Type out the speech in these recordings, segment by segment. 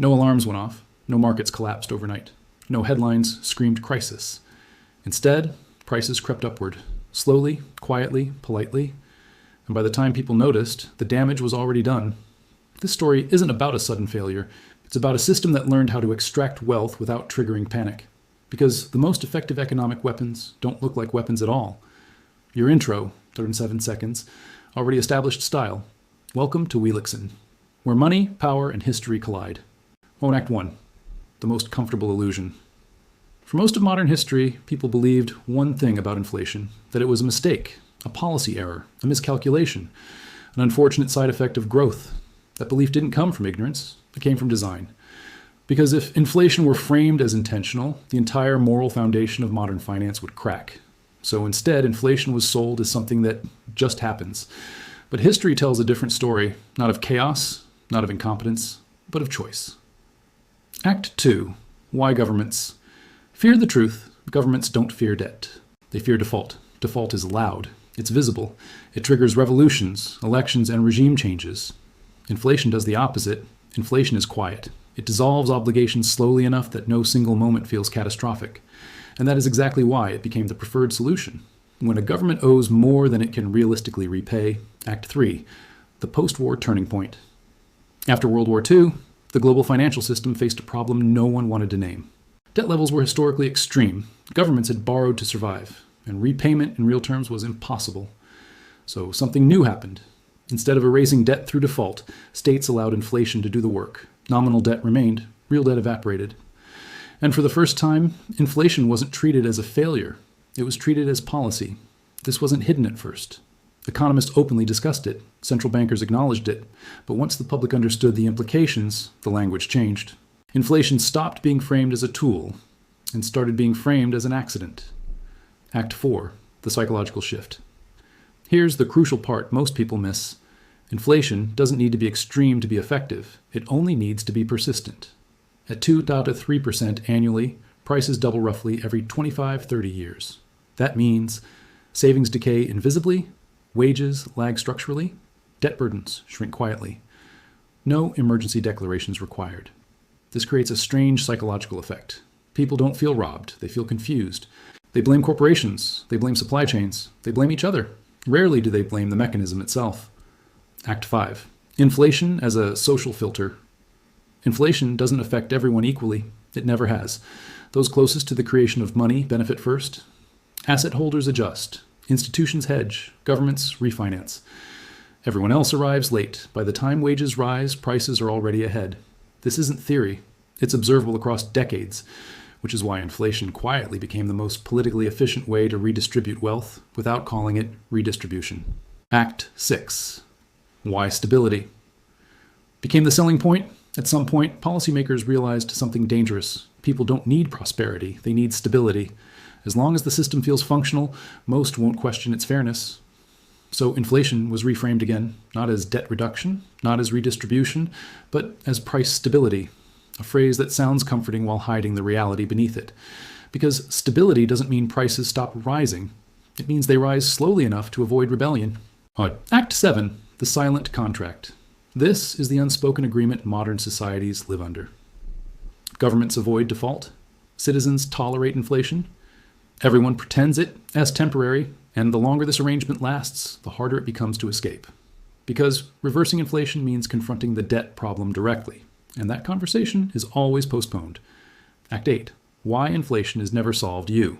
No alarms went off. No markets collapsed overnight. No headlines screamed crisis. Instead, prices crept upward, slowly, quietly, politely, and by the time people noticed, the damage was already done. This story isn't about a sudden failure. It's about a system that learned how to extract wealth without triggering panic. Because the most effective economic weapons don't look like weapons at all. Your intro, 37 seconds, already established style. Welcome to Wheelixon, where money, power, and history collide. Act 1, the most comfortable illusion. For most of modern history, people believed one thing about inflation, that it was a mistake, a policy error, a miscalculation, an unfortunate side effect of growth. That belief didn't come from ignorance, it came from design. Because if inflation were framed as intentional, the entire moral foundation of modern finance would crack. So instead, inflation was sold as something that just happens. But history tells a different story, not of chaos, not of incompetence, but of choice. Act 2. Why governments? Fear the truth. Governments don't fear debt. They fear default. Default is loud. It's visible. It triggers revolutions, elections, and regime changes. Inflation does the opposite. Inflation is quiet. It dissolves obligations slowly enough that no single moment feels catastrophic. And that is exactly why it became the preferred solution. When a government owes more than it can realistically repay, Act 3, the post-war turning point. After World War II, the global financial system faced a problem no one wanted to name. Debt levels were historically extreme. Governments had borrowed to survive, and repayment in real terms was impossible. So something new happened. Instead of erasing debt through default, states allowed inflation to do the work. Nominal debt remained, real debt evaporated. And for the first time, inflation wasn't treated as a failure. It was treated as policy. This wasn't hidden at first. Economists openly discussed it. Central bankers acknowledged it. But once the public understood the implications, the language changed. Inflation stopped being framed as a tool and started being framed as an accident. Act 4, the psychological shift. Here's the crucial part most people miss. Inflation doesn't need to be extreme to be effective. It only needs to be persistent. At 2 to 3% annually, prices double roughly every 25-30 years. That means savings decay invisibly, wages lag structurally, debt burdens shrink quietly. No emergency declarations required. This creates a strange psychological effect. People don't feel robbed, they feel confused. They blame corporations, they blame supply chains, they blame each other. Rarely do they blame the mechanism itself. Act 5. Inflation as a social filter. Inflation doesn't affect everyone equally. It never has. Those closest to the creation of money benefit first. Asset holders adjust. Institutions hedge. Governments refinance. Everyone else arrives late. By the time wages rise, prices are already ahead. This isn't theory. It's observable across decades, which is why inflation quietly became the most politically efficient way to redistribute wealth without calling it redistribution. Act 6. Why stability? Became the selling point? At some point, policymakers realized something dangerous. People don't need prosperity, they need stability. As long as the system feels functional, most won't question its fairness. So inflation was reframed again, not as debt reduction, not as redistribution, but as price stability, a phrase that sounds comforting while hiding the reality beneath it. Because stability doesn't mean prices stop rising. It means they rise slowly enough to avoid rebellion. Act 7, the silent contract. This is the unspoken agreement modern societies live under. Governments avoid default. Citizens tolerate inflation. Everyone pretends it as temporary, and the longer this arrangement lasts, the harder it becomes to escape. Because reversing inflation means confronting the debt problem directly, and that conversation is always postponed. Act 8. Why inflation is never solved. You.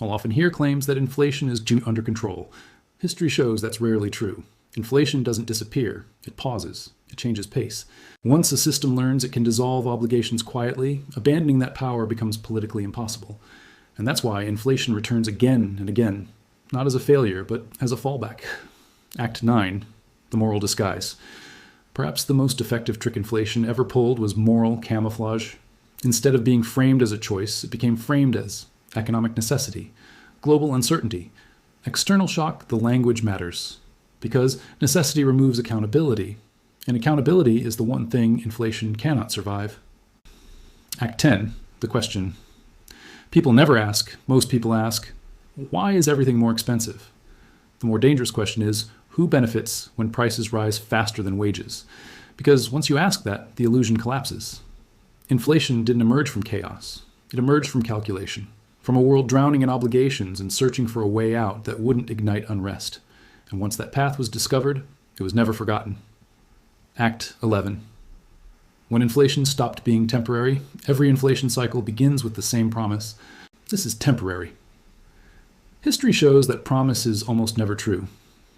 I'll often hear claims that inflation is under control. History shows that's rarely true. Inflation doesn't disappear. It pauses. It changes pace. Once a system learns it can dissolve obligations quietly, abandoning that power becomes politically impossible. And that's why inflation returns again and again, not as a failure, but as a fallback. Act 9, the moral disguise. Perhaps the most effective trick inflation ever pulled was moral camouflage. Instead of being framed as a choice, it became framed as economic necessity, global uncertainty. External shock, the language matters. Because necessity removes accountability, and accountability is the one thing inflation cannot survive. Act 10, the question. People never ask, most people ask, why is everything more expensive? The more dangerous question is, who benefits when prices rise faster than wages? Because once you ask that, the illusion collapses. Inflation didn't emerge from chaos. It emerged from calculation, from a world drowning in obligations and searching for a way out that wouldn't ignite unrest. And once that path was discovered, it was never forgotten. Act 11. When inflation stopped being temporary, every inflation cycle begins with the same promise. This is temporary. History shows that promise is almost never true.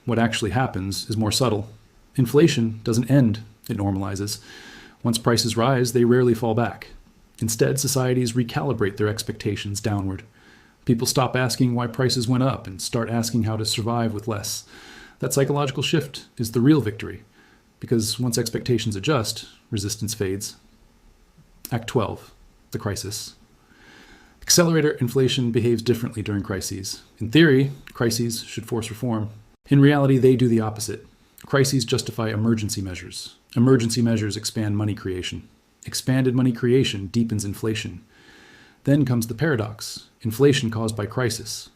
What actually happens is more subtle. Inflation doesn't end, it normalizes. Once prices rise, they rarely fall back. Instead, societies recalibrate their expectations downward. People stop asking why prices went up and start asking how to survive with less. That psychological shift is the real victory, because once expectations adjust, resistance fades. Act 12, the crisis. Accelerator inflation behaves differently during crises. In theory, crises should force reform. In reality, they do the opposite. Crises justify emergency measures. Emergency measures expand money creation. Expanded money creation deepens inflation. Then comes the paradox, inflation caused by crisis.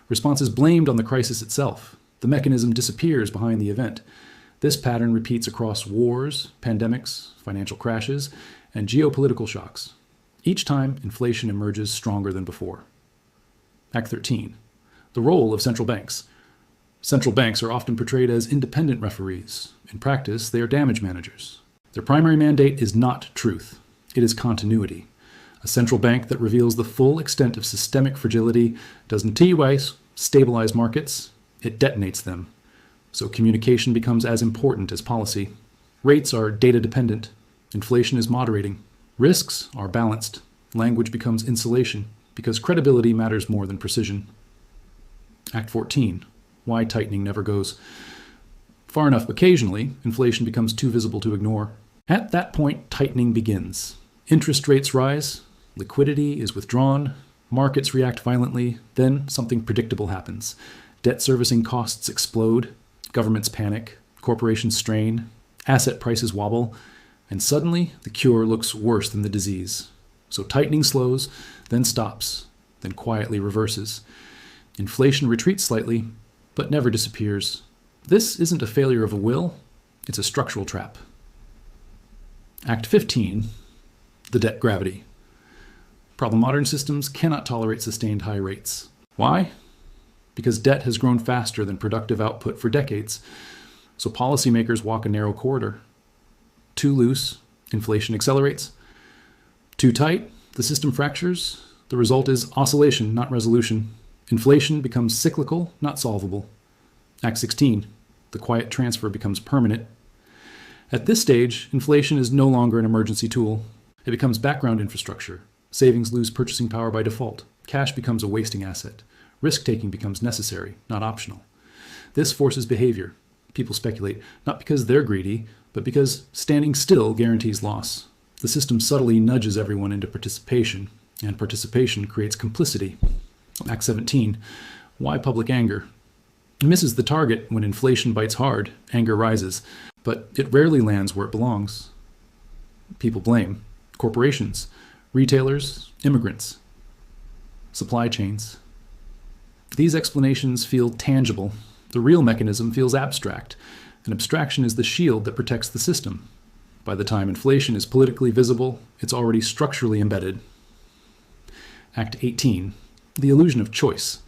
Response is blamed on the crisis itself. The mechanism disappears behind the event. This pattern repeats across wars, pandemics, financial crashes, and geopolitical shocks. Each time, inflation emerges stronger than before. Act 13. The role of central banks. Central banks are often portrayed as independent referees. In practice, they are damage managers. Their primary mandate is not truth. It is continuity. A central bank that reveals the full extent of systemic fragility doesn't T-wise stabilize markets, it detonates them. So communication becomes as important as policy. Rates are data dependent. Inflation is moderating. Risks are balanced. Language becomes insulation, because credibility matters more than precision. Act 14. Why tightening never goes far enough. Occasionally, inflation becomes too visible to ignore. At that point, tightening begins. Interest rates rise, liquidity is withdrawn, markets react violently, then something predictable happens. Debt servicing costs explode, governments panic, corporations strain, asset prices wobble, and suddenly the cure looks worse than the disease. So tightening slows, then stops, then quietly reverses. Inflation retreats slightly, but never disappears. This isn't a failure of a will, it's a structural trap. Act 15, the debt gravity. Problem modern systems cannot tolerate sustained high rates. Why? Because debt has grown faster than productive output for decades. So policymakers walk a narrow corridor. Too loose, inflation accelerates. Too tight, the system fractures. The result is oscillation, not resolution. Inflation becomes cyclical, not solvable. Act 16, the quiet transfer becomes permanent. At this stage, inflation is no longer an emergency tool. It becomes background infrastructure. Savings lose purchasing power by default. Cash becomes a wasting asset. Risk-taking becomes necessary, not optional. This forces behavior. People speculate, not because they're greedy, but because standing still guarantees loss. The system subtly nudges everyone into participation, and participation creates complicity. Act 17, why public anger? It misses the target when inflation bites hard, anger rises, but it rarely lands where it belongs. People blame corporations, retailers, immigrants, supply chains. These explanations feel tangible. The real mechanism feels abstract. An abstraction is the shield that protects the system. By the time inflation is politically visible, it's already structurally embedded. Act 18, the illusion of choice.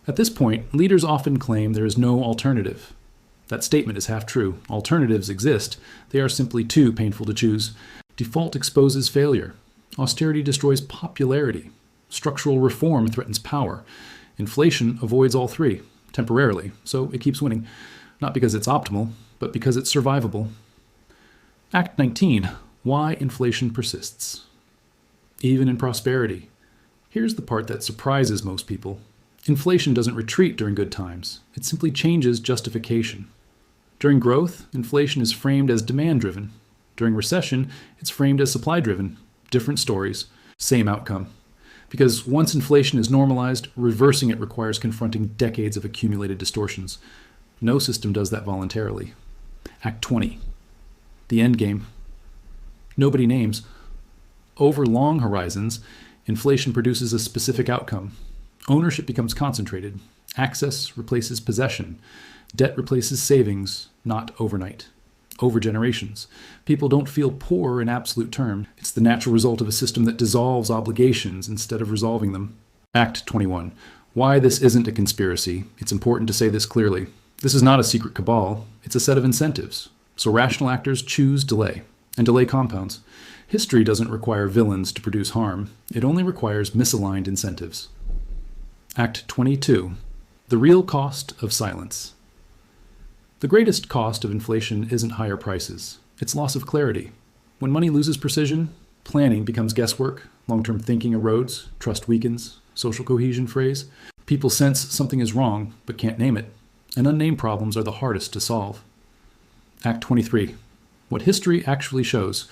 At this point, leaders often claim there is no alternative. That statement is half true. Alternatives exist. They are simply too painful to choose. Default exposes failure. Austerity destroys popularity. Structural reform threatens power. Inflation avoids all three, temporarily, so it keeps winning. Not because it's optimal, but because it's survivable. Act 19, why inflation persists. Even in prosperity. Here's the part that surprises most people. Inflation doesn't retreat during good times. It simply changes justification. During growth, inflation is framed as demand-driven. During recession, it's framed as supply-driven. Different stories, same outcome. Because once inflation is normalized, reversing it requires confronting decades of accumulated distortions. No system does that voluntarily. Act 20, the endgame. Nobody names. Over long horizons, inflation produces a specific outcome. Ownership becomes concentrated. Access replaces possession. Debt replaces savings, not overnight. over generations. People don't feel poor in absolute terms. It's the natural result of a system that dissolves obligations instead of resolving them. Act 21. Why this isn't a conspiracy. It's important to say this clearly. This is not a secret cabal. It's a set of incentives. So rational actors choose delay, and delay compounds. History doesn't require villains to produce harm. It only requires misaligned incentives. Act 22. The real cost of silence. The greatest cost of inflation isn't higher prices. It's loss of clarity. When money loses precision, planning becomes guesswork, long-term thinking erodes, trust weakens, social cohesion frays. People sense something is wrong, but can't name it. And unnamed problems are the hardest to solve. Act 23. What history actually shows.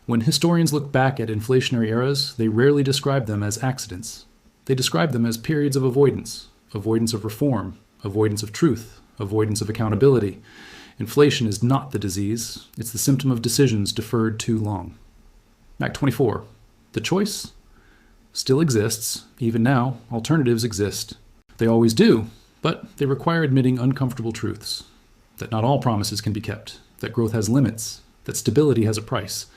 When historians look back at inflationary eras, they rarely describe them as accidents. They describe them as periods of avoidance of reform, avoidance of truth, avoidance of accountability. Inflation is not the disease. It's the symptom of decisions deferred too long. Act 24. The choice still exists. Even now, alternatives exist. They always do, but they require admitting uncomfortable truths. That not all promises can be kept, that growth has limits, that stability has a price.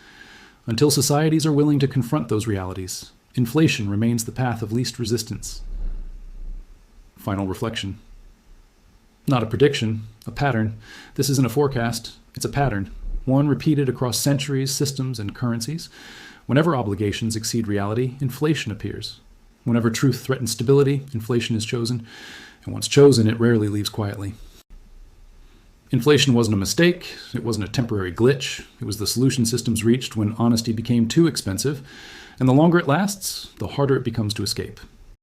Until societies are willing to confront those realities, inflation remains the path of least resistance. Final reflection. Not a prediction, a pattern. This isn't a forecast, it's a pattern, one repeated across centuries, systems, and currencies. Whenever obligations exceed reality, inflation appears. Whenever truth threatens stability, inflation is chosen, and once chosen, it rarely leaves quietly. Inflation wasn't a mistake, it wasn't a temporary glitch, it was the solution systems reached when honesty became too expensive, and the longer it lasts, the harder it becomes to escape.